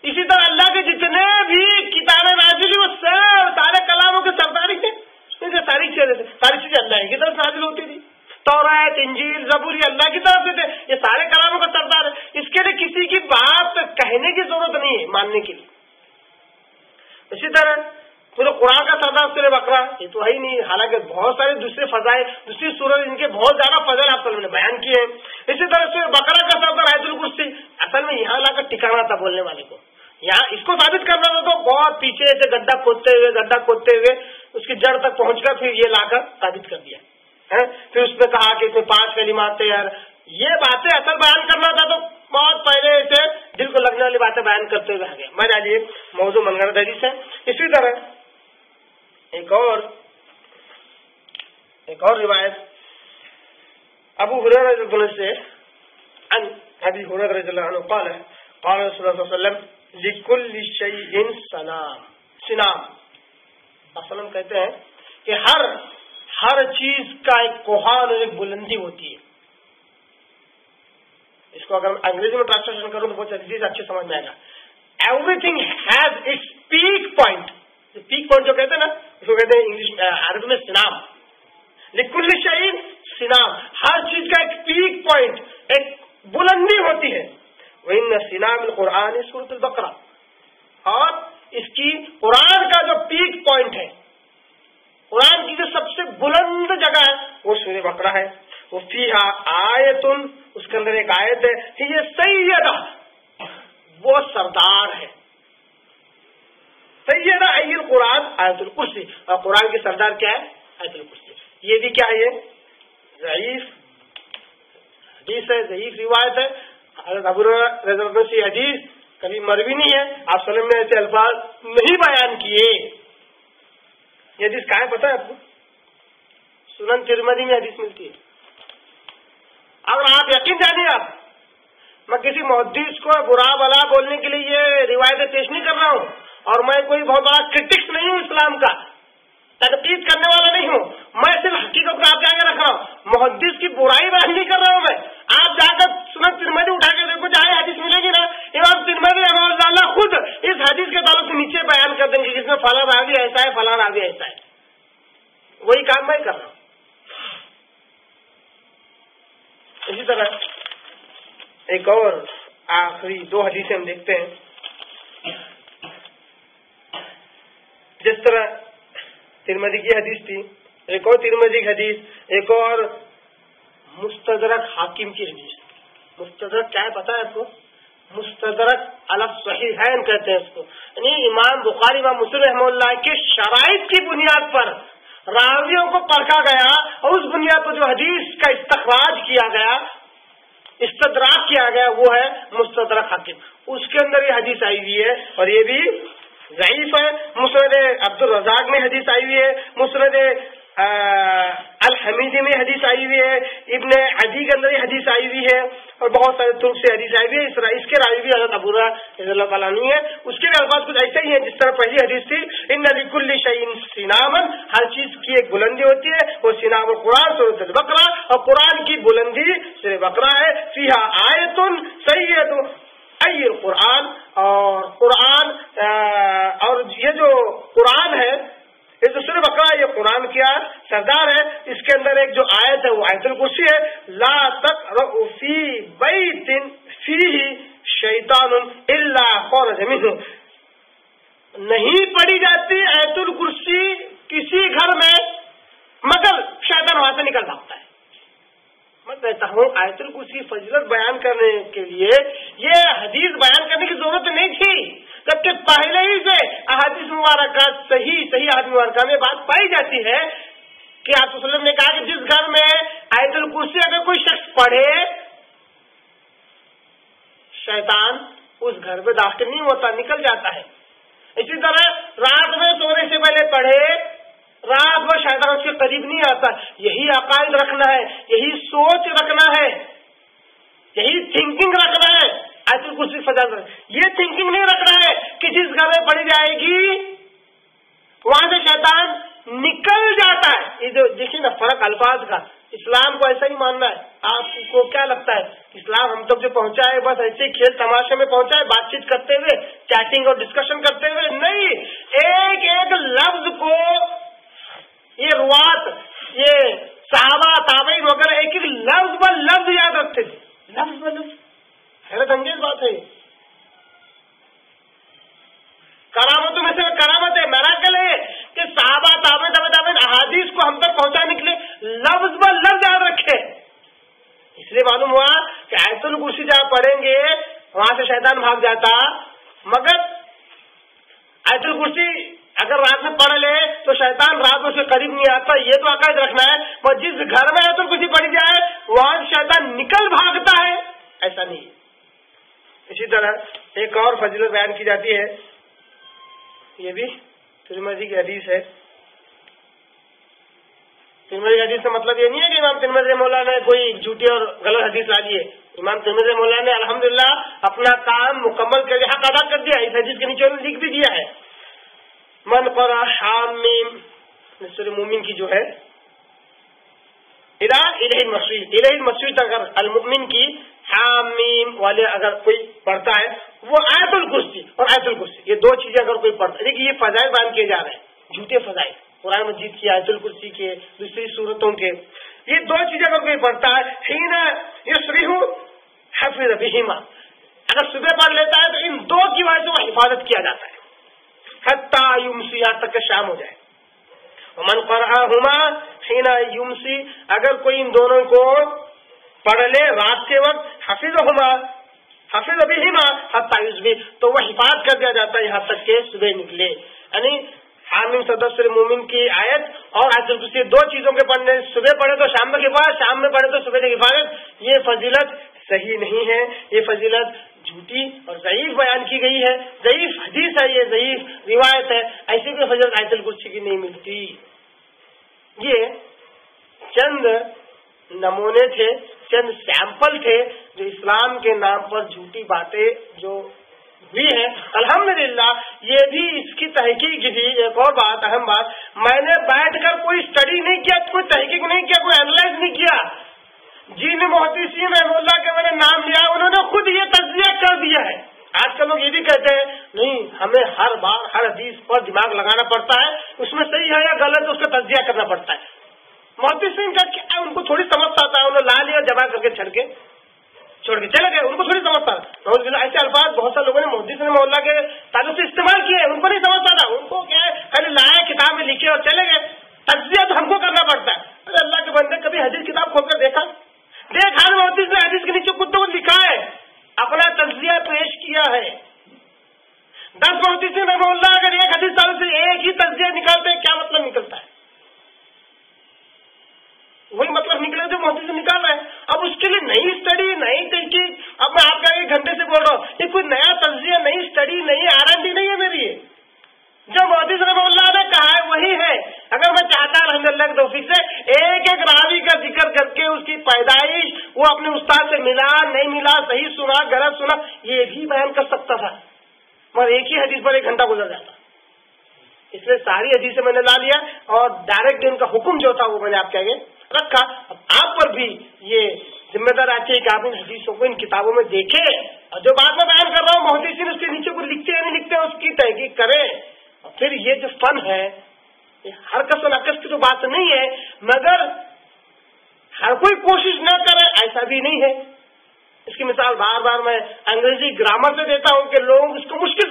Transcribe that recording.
اسی طرح اللہ کے جتنے بھی کتابیں نازل وہ سب سارے کلاموں کے سرداری تھے، ساری چیزیں اللہ کی طرف نازل ہوتی تھی. تورات، انجیل، زبور یہ اللہ کی طرف سے تھے، یہ سارے کلاموں کا سردار ہے. اس کے لیے کسی کی بات کہنے کی ضرورت نہیں ہے ماننے کے لیے. اسی طرح پورے قرآن کا سردار سورہ بقرہ یہ تو ہے ہی نہیں، حالانکہ بہت سارے دوسرے فضائل دوسری سورج ان کے بہت زیادہ فضائل آپ نے بیان کیے ہیں. اسی طرح سورہ بقرہ کا سردار آیت الکرسی، اصل میں یہاں لا کر ٹھکانا تھا بولنے والے کو، یہاں اس کو ثابت کرنا تھا تو بہت پیچھے سے گڈھا کھودتے ہوئے اس کی جڑ تک پہنچ کر پھر یہ لا کر ثابت کر دیا. پھر اس نے کہا کہ اس میں 5 کلمات تھے. یار یہ باتیں اصل بیان کرنا تھا تو بہت پہلے سے دل کو لگنے والی باتیں بیان کرتے ہوئے آ گیا. میں آج یہ موضوع منگرد حدیث ہے. اسی طرح ایک اور روایت ابو ہریرہ رضی اللہ عنہ سے عن ابی ہریرہ رضی اللہ عنہ قال قال رسول اللہ صلی اللہ علیہ وسلم لکل شیء سنام. وسلم کہتے ہیں کہ ہر چیز کا ایک کوہان اور ایک بلندی ہوتی ہے. اس کو اگر انگریزی میں ٹرانسلیشن کروں تو بہت چیز اچھے سمجھ میں آئے گا. Everything has its peak point. Peak point جو کہتے ہیں نا اس کو کہتے ہیں انگلش عربی میں سنام. لکل شیء سنام، ہر چیز کا ایک پیک پوائنٹ، ایک بلندی ہوتی ہے. وَإِنَّ سِنَامِ الْقُرْآنِ سورۃ البقرہ، اور اس کی قرآن کا جو پیک پوائنٹ ہے، قرآن کی جو سب سے بلند جگہ ہے وہ سورہ بقرہ ہے. وہ فیہا آیتن، اس کے اندر ایک آیت ہے، یہ سیدہ، وہ سردار ہے. سیدہ ای القرآن آیت الکرسی، اور قرآن کی سردار کیا ہے؟ آیت الکرسی. یہ بھی کیا ہے؟ ضعیف حدیث ہے، ضعیف روایت ہے. حضرت ابو ہریرہ رضی اللہ عنہ سے حدیث کبھی مروی نہیں ہے. آپ صلی اللہ علیہ وسلم نے ایسے الفاظ نہیں بیان کیے. یہ حدیث کہاں ہے پتہ ہے آپ کو؟ سنن ترمذی میں حدیث ملتی ہے. اگر آپ یقین جانیے، آپ میں کسی محدث کو برا بلا بولنے کے لیے یہ روایتیں پیش نہیں کر رہا ہوں، اور میں کوئی بہت بڑا کرٹکس نہیں ہوں، اسلام کا تنقید کرنے والا نہیں ہوں. میں صرف حقیقت کو آپ کے آگے رکھ رہا ہوں. محدث کی برائی بیان نہیں کر رہا ہوں میں. آپ جا کر سنن ترمذی اٹھا کے دیکھو، جہاں حدیث ملے گی نا، امام ترمذی رحمہ اللہ خود اس حدیث کے تعلق سے نیچے بیان کر دیں گے جس میں فلاں راوی ایسا ہے، فلاں راوی ایسا ہے. وہی کام میں کر رہا ہوں. اسی طرح ایک اور آخری 2 حدیثیں ہم دیکھتے ہیں. جس طرح ترمذی کی حدیث تھی، ایک اور ترمذی کی حدیث، ایک اور مستدرک حاکم کی حدیث. مستدرک کیا ہے پتا ہے آپ کو؟ مستدرک علی الصحیحین کہتے ہیں اس کو. یعنی امام بخاری، امام مسلم رحمہ اللہ کے شرائط کی بنیاد پر راویوں کو پرکھا گیا، اور اس بنیاد پر جو حدیث کا استخراج کیا گیا، استدراک کیا گیا، وہ ہے مستدرک حاکم. اس کے اندر یہ حدیث آئی ہوئی ہے، اور یہ بھی ضعیف ہے. مسند عبد الرزاق میں حدیث آئی ہوئی ہے، مسند الحمیدی میں حدیث آئی ہوئی ہے، ابن عدی کے اندر یہ حدیث آئی ہوئی ہے، اور بہت سارے ترک سے حدیث آئی ہوئی ہے. اس کے راوی بھی حضرت ابو ہریرہ رضی اللہ تعالیٰ عنہ ہے. اس کے بھی الفاظ کچھ ایسے ہی ہیں جس طرح پہلی حدیث تھی، ان لکل شیء سناما، ہر چیز کی ایک بلندی ہوتی ہے. وہ سنام القرآن سورۃ البقرہ، اور قرآن کی بلندی سورۃ بقرہ ہے. فیہا آیۃ سید ای القرآن، اور قرآن اور یہ جو قرآن ہے، یہ جو سورۃ بقرہ، یہ قرآن کیا سردار ہے. اس کے اندر ایک جو آیت ہے وہ آیت الکرسی ہے. لا تقرؤ فی بیت فیہ شیطان الا خرج منہ، نہیں پڑھی جاتی آیت الکرسی کسی گھر میں مگر شیطان وہاں سے نکل بھاگتا ہے. میں کہتا ہوں آیت الکرسی کی فضیلت بیان کرنے کے لیے یہ حدیث بیان کرنے کی ضرورت نہیں تھی، جبکہ پہلے ہی سے احادیث مبارکہ صحیح احادیث مبارکہ میں بات پائی جاتی ہے کہ آپ صلی اللہ علیہ وسلم نے کہا کہ جس گھر میں آیت الکرسی اگر کوئی شخص پڑھے، شیطان اس گھر میں داخل نہیں ہوتا، نکل جاتا ہے. اسی طرح رات میں سونے سے پہلے پڑھے، رات میں شیطان اس کے قریب نہیں آتا. یہی عقائد رکھنا ہے، یہی سوچ رکھنا ہے، یہی تھنکنگ رکھنا ہے. آیت الکرسی فضل یہ تھنکنگ نہیں رکھنا ہے کہ جس گھر میں پڑھی جائے گی وہاں سے شیطان نکل جاتا ہے. یہ جو دیکھیے نا فرق الفاظ کا. اسلام کو ایسا ہی ماننا ہے. آپ کو کیا لگتا ہے اسلام ہم تک جو پہنچا ہے بس ایسے کھیل تماشے میں پہنچا ہے، بات چیت کرتے ہوئے؟ چیٹنگ اور ڈسکشن کرتے ہوئے نہیں، ایک ایک لفظ کو یہ روات، یہ صحابہ تابعین وغیرہ ایک ایک لفظ ب لفظ یاد رکھتے تھے، لفظ ب لفظ. حیرت انگیز بات ہے. کرامتوں میں سے کرامت ہے، میراکل ہے کہ صحابہ تابعین احادیث کو ہم تک پہنچانے کے لیے لفظ ب لفظ یاد رکھے. اس لیے معلوم ہوا کہ آیت الکرسی جہاں پڑھیں گے وہاں سے شیطان بھاگ جاتا، مگر آیت الکرسی اگر رات میں پڑھ لے تو شیطان رات میں سے قریب نہیں آتا. یہ تو عقائد رکھنا ہے. اور جس گھر میں آیت الکرسی پڑھی جائے وہاں شیطان نکل بھاگتا ہے، ایسا نہیں. اسی طرح ایک اور فضیلت بیان کی جاتی ہے، یہ بھی ترمذی کی حدیث ہے. ترمذی حدیث کا مطلب یہ نہیں ہے کہ امام ترمذی مولا نے کوئی جھوٹی اور غلط حدیث لا دی ہے. امام ترمذی مولا نے الحمدللہ اپنا کام مکمل کر کے حق ادا کر دیا. اس حدیث کے نیچے انہوں نے لکھ بھی دیا ہے، من قرأ حامیم سورہ مومن کی جو ہے الہ المسجد، اگر المؤمن کی حامیم والے اگر کوئی پڑھتا ہے وہ آیت الکرسی اور آیت الکرسی، یہ دو چیزیں اگر کوئی پڑھتا ہے. دیکھیے یہ فضائل بیان کیے جا رہے ہیں، جھوٹے فضائل قرآن مجید کی، آیت الکرسی کے، دوسری صورتوں کے. یہ دو چیزیں اگر کوئی پڑھتا ہے حین یصبح حفظ بہما، اگر صبح پڑھ لیتا ہے تو ان دو کی وجہ سے وہ حفاظت کیا جاتا ہے حتی یمسی، یہاں تک کہ شام ہو جائے. ومن قرأہما حین یمسی، اگر کوئی ان دونوں کو پڑھ لے رات کے وقت، حفظ بہما حتی یصبح، تو وہ حفاظت کر دیا جاتا ہے یہاں تک کہ صبح نکلے. یعنی حامیم سورہ مومن کی آیت اور آیت الکرسی دو چیزوں کے پڑھنے، صبح پڑھے تو شام تک حفاظت، شام میں پڑھے تو صبح تک حفاظت. یہ فضیلت صحیح نہیں ہے، یہ فضیلت جھوٹی اور ضعیف بیان کی گئی ہے، ضعیف حدیث ہے، یہ ضعیف روایت ہے. ایسی کوئی فضیلت آیت الکرسی کی نہیں ملتی. یہ چند نمونے تھے، چند سیمپل تھے جو اسلام کے نام پر جھوٹی باتیں جو ہوئی ہیں. الحمدللہ یہ بھی اس کی تحقیق تھی. ایک اور بات، اہم بات، میں نے بیٹھ کر کوئی اسٹڈی نہیں کیا، کوئی تحقیق نہیں کیا، کوئی اینالائز نہیں کیا. جن محدثین رحمہ اللہ کے میں نے نام لیا انہوں نے خود یہ تجزیہ کر دیا ہے. آج کل لوگ یہ بھی کہتے ہیں نہیں ہمیں ہر بار ہر حدیث پر دماغ لگانا پڑتا ہے، اس میں صحیح ہے یا غلط اس کا تجزیہ کرنا پڑتا ہے. محدثین کا کیا، ان کو تھوڑی سمجھتا تھا، انہوں نے لا لیا جمع کر کے چھوڑ کے چلے گئے، ان کو تھوڑی سمجھتا. ایسے الفاظ بہت سارے لوگوں نے محدث رحمہ اللہ کے تعلق سے استعمال کیے، ان کو نہیں سمجھتا تھا. ان کو کیا ہے خالی لائے کتاب میں لکھے اور چلے گئے. تجزیہ تو ہم کو کرنا پڑتا ہے. ارے اللہ کے بندے کبھی حدیث کتاب کھول کر دیکھا؟ دیکھ ہر محدث نے حدیث کے نیچے خود لکھا ہے، اپنا تجزیہ پیش کیا ہے. 10 محدثین رحمہ اللہ اگر ایک حدیث تعلق سے ایک ہی تجزیہ نکالتے ہیں کیا مطلب نکلتا ہے؟ وہی مطلب نکلے جو محدث سے نکال رہا ہے. اب اس کے لیے نئی اسٹڈی، نئی تحقیق. اب میں آپ کا 1 گھنٹے سے بول رہا ہوں، یہ کوئی نیا تجزیہ، نئی اسٹڈی، نئی R&D نہیں ہے میری. جو محدث رحمہ اللہ نے کہا ہے وہی ہے. اگر میں چاہتا الحمدللہ کی توفیق سے ایک ایک راوی کا ذکر کر کے اس کی پیدائش، وہ اپنے استاد سے ملا نہیں ملا، صحیح سنا غلط سنا، یہ بھی بیان کر سکتا تھا، مگر ایک ہی حدیث پر 1 گھنٹہ گزر جاتا. اس لیے ساری حدیثیں میں نے لا لیا اور ڈائریکٹ ان کا حکم جو تھا وہ میں نے آپ کے آگے رکھا. اب آپ پر بھی یہ ذمہ دار آتی ہے کہ آپ ان حدیثوں کو ان کتابوں میں دیکھیں، اور جو بات میں بیان کر رہا ہوں محدثین اس کے نیچے کو لکھتے یا نہیں لکھتے اس کی تحقیق کریں. اور پھر یہ جو فن ہے یہ ہر کس و نقص کی تو بات نہیں ہے، مگر ہر کوئی کوشش نہ کرے ایسا بھی نہیں ہے. اس کی مثال بار بار میں انگریزی گرامر سے دیتا ہوں کہ لوگ اس کو مشکل